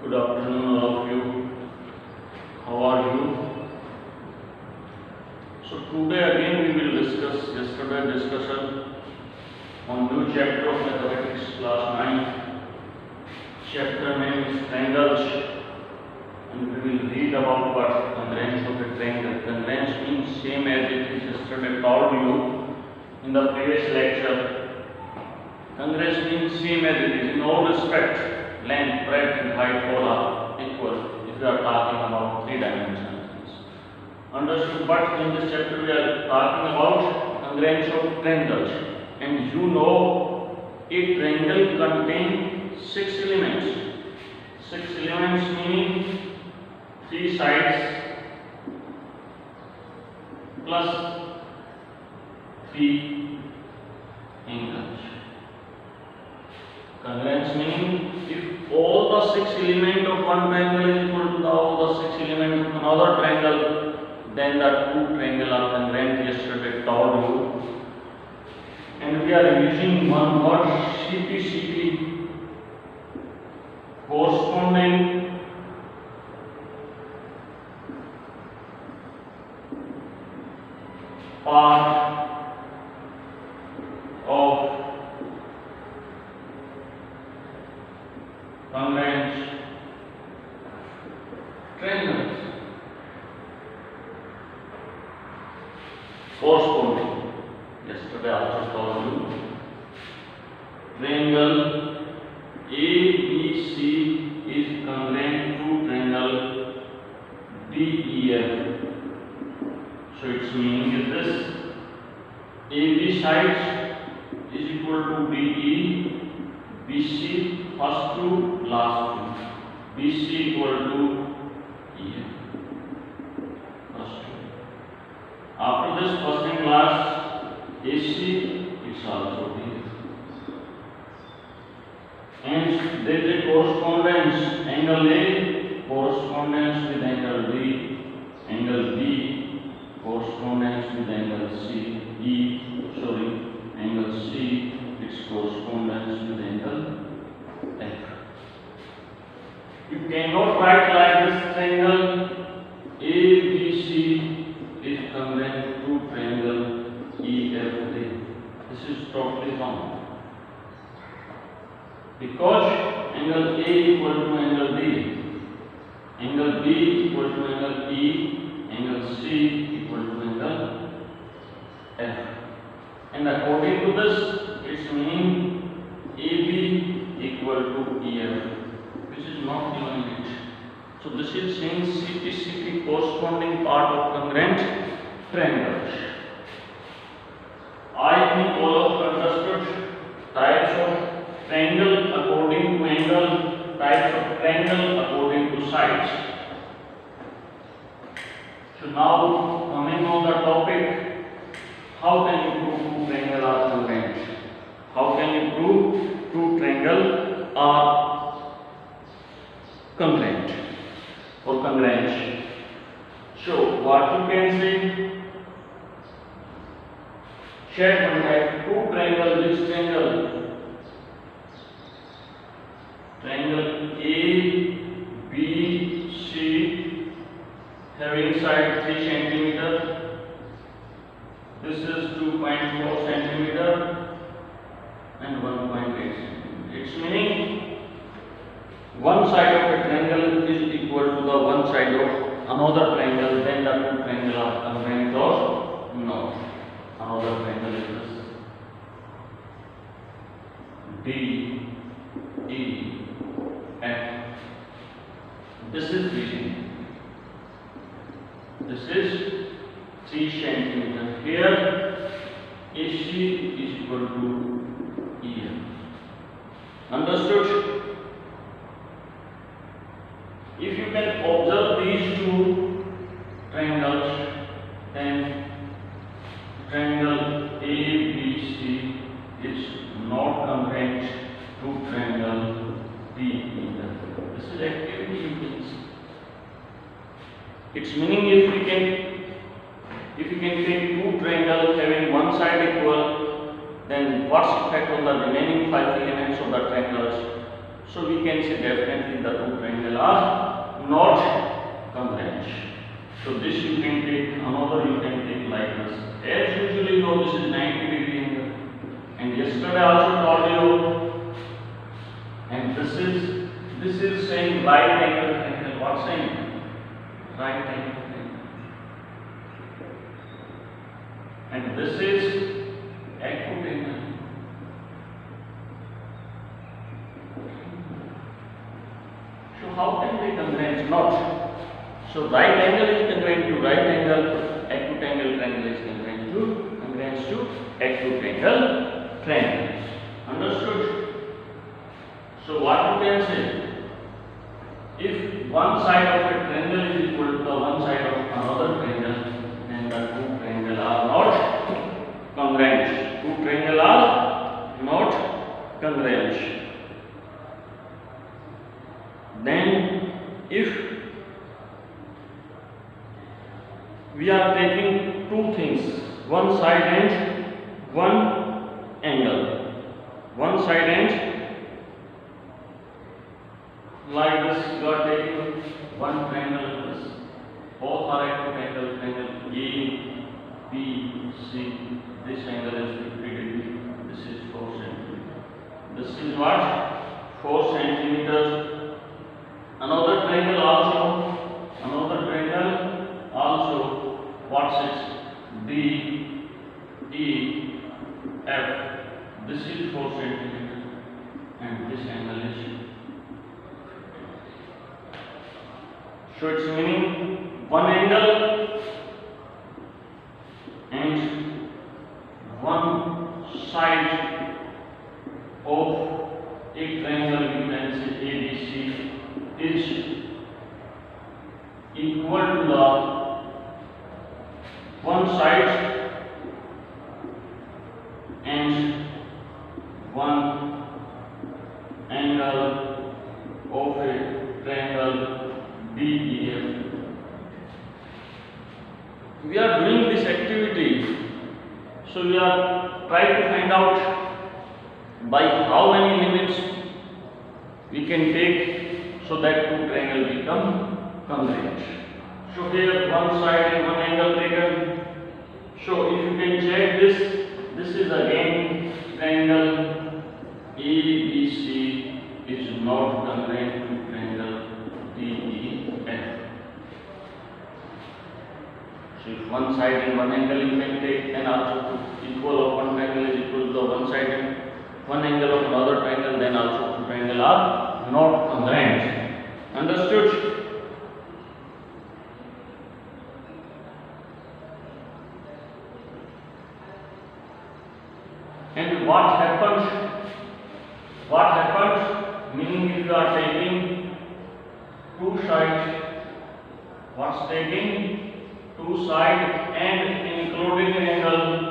Good afternoon, all of you. How are you? So today again we will discuss yesterday's discussion on new chapter of mathematics, class 9. Chapter name is triangles, and we will read about what congruence of a triangle. Congruence means same as it is yesterday told you in the previous lecture. Congruence means same as it is in all respect. Length, breadth and height all are equal if we are talking about three-dimensional things. Understood? But in this chapter we are talking about congruence of triangles. And you know a triangle contains 6 elements. 6 elements meaning 3 sides plus 3 angles. Congruence meaning if all the 6 elements of one triangle is equal to all the 6 elements of another triangle, then the two triangles are congruent. Yesterday told you. And we are using one word CPCP, corresponding part of congruent triangles. Corresponding. Yesterday I also told you. Triangle ABC is congruent to triangle DEF. So its meaning is this: AB sides is equal to DE, BC first to last two, BC equal to EF first two. After this first and last AC, it's also here. And there is a correspondence, angle A correspondence with angle D, angle B correspondence with angle angle C, its correspondence with angle F. You cannot write like this: triangle ABC is congruent to triangle EFD. This is totally wrong. Because angle A equal to angle D, angle B equal to angle E, angle C equal to angle F. And according to this, its meaning AB equal to EF, which is not given in it. So this is saying CPCP, corresponding part of congruent triangles. I think all of you understood types of triangle according to angle, types of triangle according to sides. So now coming on the topic, how can you prove two triangles are congruent? How can you prove two triangles are congruent or congruent? So what you can say? Check one type. Two triangle. Which triangle? Triangle A, B, C, having side 3 cm. This is 2.4 cm and 1.8 cm. Its meaning one side of a triangle is equal to the one side of another triangle. Then the two triangles are congruent or not. Another triangle is this: D, E, F. This is 3 cm. This is 3 cm. Here AC is equal to EF. Understood? If you can observe these two triangles, then triangle ABC is not congruent to triangle DEF. This is activity you can see. Its meaning if you can take two triangles having one side equal, then what's effect on the remaining 5 elements of the triangles? So we can say definitely the two triangles are not congruent. So this you can take, another you can take like this. As usually you know, this is 90-degree angle. And yesterday I also told you, and this is saying right angle triangle. What saying? Right angle triangle. And this is acute angle. So how can they congruent? Not. So right angle is congruent to right angle, acute angle triangle is congruent to acute angle triangle. Understood? So what you can say? If one side of a triangle is equal to the one side of another triangle, then the two triangles are not congruent. Two triangles are not congruent. Then if we are taking two things, one side and one angle, one side and like this, you are taking one triangle, this both are acute angle, triangle A, B, C. This angle is 50 degree. This is 4 centimeters. This is what? 4 centimeters. Another triangle also, what's it? D, E, F. This is 4 centimeters, and this angle is. So it's meaning one angle and one side of a triangle, we can say ABC, is equal to the one side and one angle of a triangle DEF. We are doing this activity, so we are trying to find out by how many limits we can take so that two triangles become congruent. So here one side and one angle taken. So if you can check this is again triangle ABC is not congruent to triangle DEF. So if one side and one angle you can take, then also equal of one triangle is equal to the one side and one angle of another triangle, then also two triangles are not congruent. Understood? And what happens? Meaning if you are taking two sides, what's taking two sides and including angle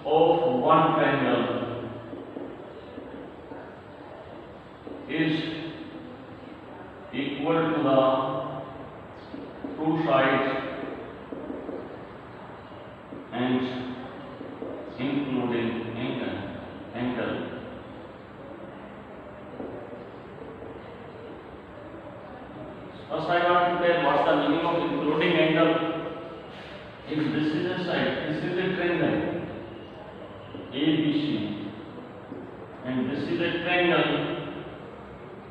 of one triangle is equal to the two sides and including angle. First I want to tell what's the meaning of including angle. If this is a side, this is a triangle ABC, and this is a triangle,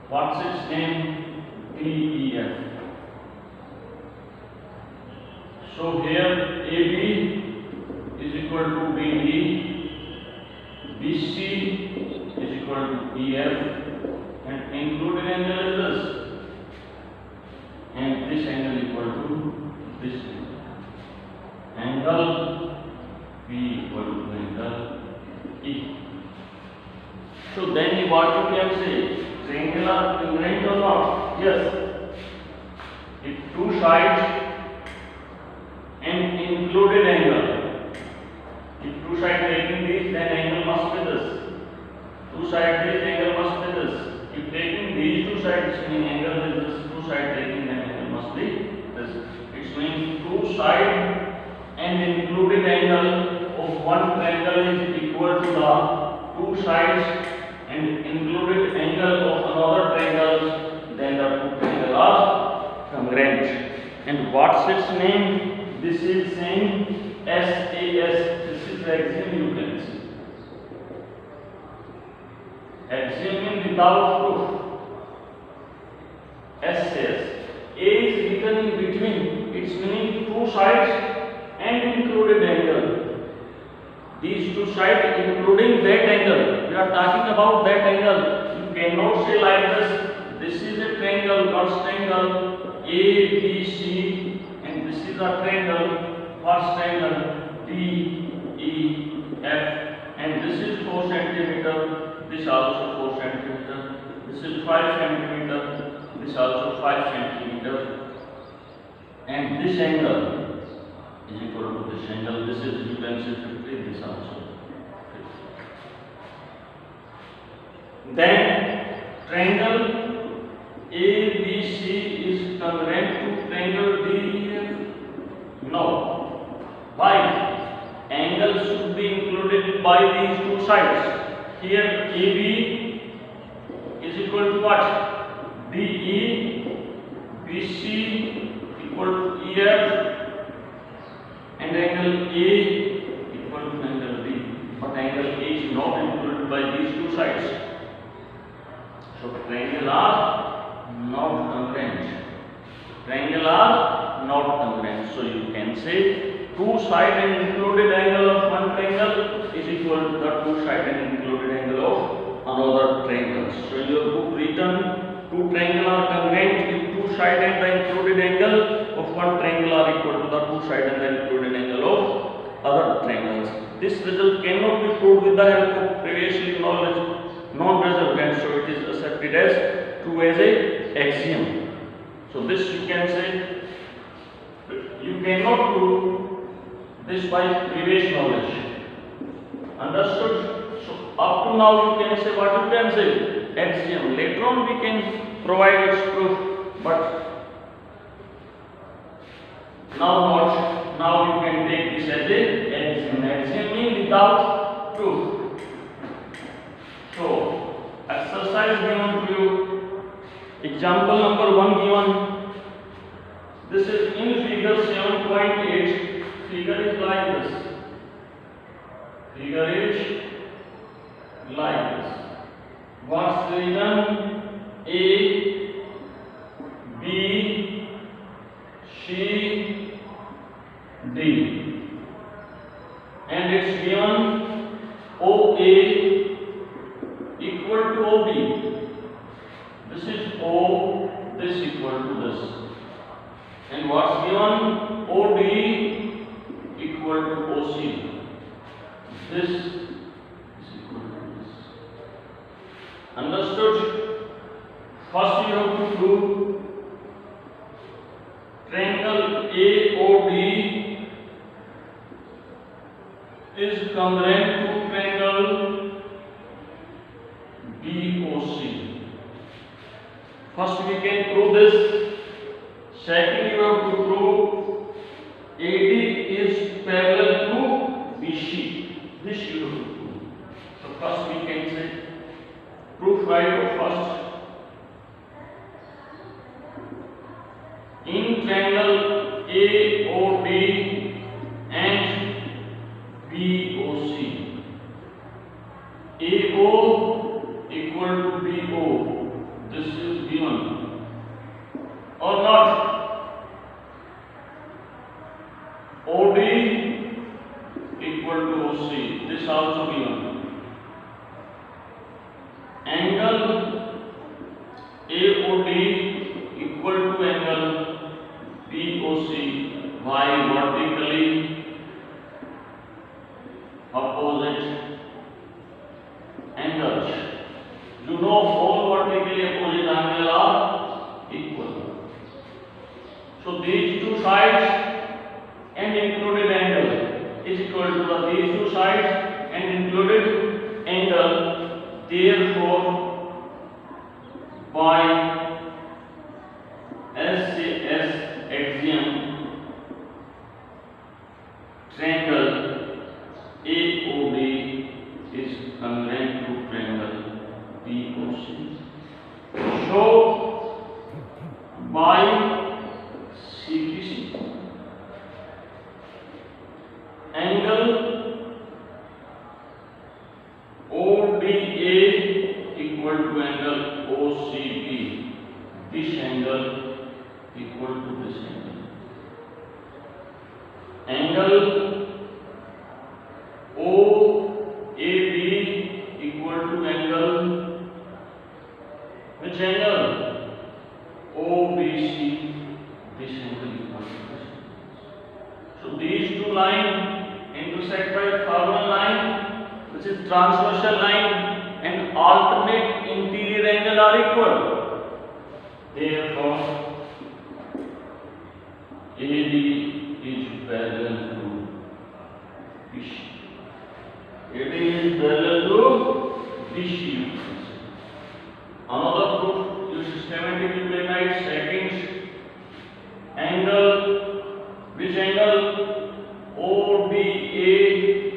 what's its name? DEF. So here AB is equal to BE, BC is equal to EF, and included angle is this, and this angle equal to this angle B equal to angle E. So then what you can say? Triangle are congruent or not? Yes. If two sides and included angle, if two sides taking this, then angle must be this. Two sides this, angle must be this. If taking these two sides, meaning angle is this. Two sides taking, then angle must be this. It means two sides and included angle of one triangle is equal to SAS, this is the axiom you can see. Axiom means without proof. SAS. A is written in between, its meaning two sides and included angle. These two sides including that angle. We are talking about that angle. You cannot say like this. This is a triangle, first triangle A, B, C, and this is a triangle, first triangle D, E, F, and this is 4 centimeter. This also 4 centimeter. This is 5 centimeter. This also 5 centimeter, and this angle is equal to this angle. This is, you can see 50. This also 50. Then triangle ABC is congruent to triangle DEF? No. Why? Angle should be included by these two sides. Here AB is equal to what? DE, BC equal to EF, and angle A equal to angle D. But angle A is not included by these two sides. So triangle are not congruent. Triangle are not congruent. So you can say two side and included angle of one triangle is equal to the two side and included angle of another triangle. So in your book written, two triangles are congruent if two side and the included angle of one triangle are equal to the two side and the included angle of other triangles. This result cannot be proved with the help of previously non-resultant, so it is accepted as true as a axiom. So this you can say, you cannot prove this by previous knowledge. Understood? So up to now you can say, what you can say? Axiom. Later on we can provide its proof, but now not. Now you can take this as a axiom. Axiom means without proof. So exercise given to you. Example number 1 given. This is in figure 7.8. Figure is like this. Figure is like this. What's written? A, B, C, D, and it's given OA equal to OB. This is O, this equal to this, and what's given? OD equal to OC. This is equal to this. Understood? First you have to prove triangle AOD is congruent to triangle BOC. First we can prove this. Second you have to prove AD is parallel to BC. This you have to prove. So first we can say proof right of first. In triangle AOD and BOC, AO equal to BO. This is given or not? OD equal to OC. This also given. Angle AOD equal to angle BOC. Why? Vertically opposite angles. You know all vertically opposite angles are equal. So these two sides and included angle is equal to these two sides and included angle. Therefore, by SAS axiom, triangle AOD is congruent to triangle BOC. So by CPC, angle OAB equal to angle, which angle? OBC. This angle equal to this. So these two lines intersect by a orthogonal line, which is transversal line, and alternate interior angle are equal. Therefore, AD is parallel to BC. AD is parallel to BC. Another proof you systematically can write second angle, which angle? ODA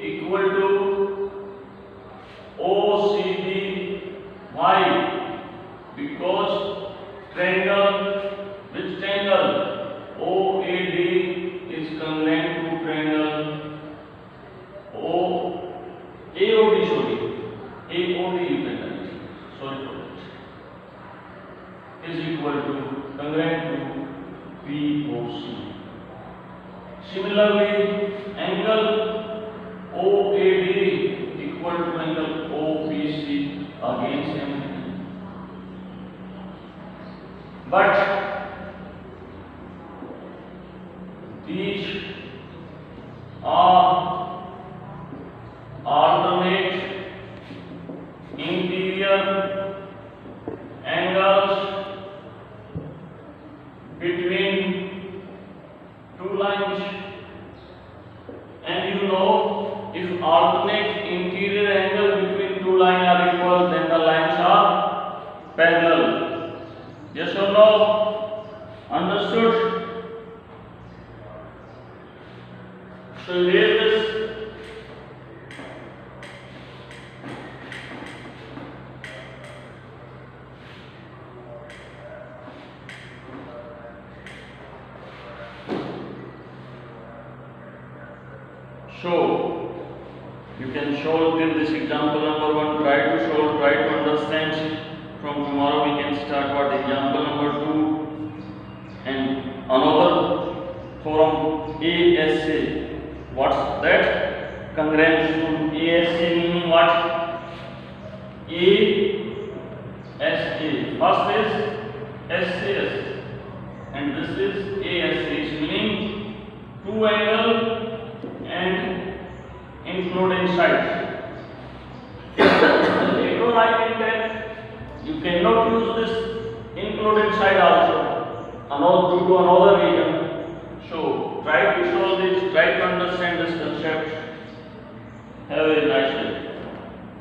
equal to OCB. Why? Because triangle, which triangle? OAD is congruent to triangle AOD, sorry. AOD you can write. Sorry for that. Is equal to congruent to POC. Similarly, angle OAD equal to angle OBC, again same. But these are alternate interior angles between two lines, and you know, if alternate interior angle between two lines are equal, then the lines are parallel. Yes or no? Understood? So here this. So you can solve this example number 1. Try to solve, try to understand. From tomorrow we can start what example number 2, and another from ASA. What's that? Congruence to ASA meaning what? ASA. First is SAS and this is ASA. It's meaning two angle and including sides. Later I can tell you cannot use this including side also, due to another reason.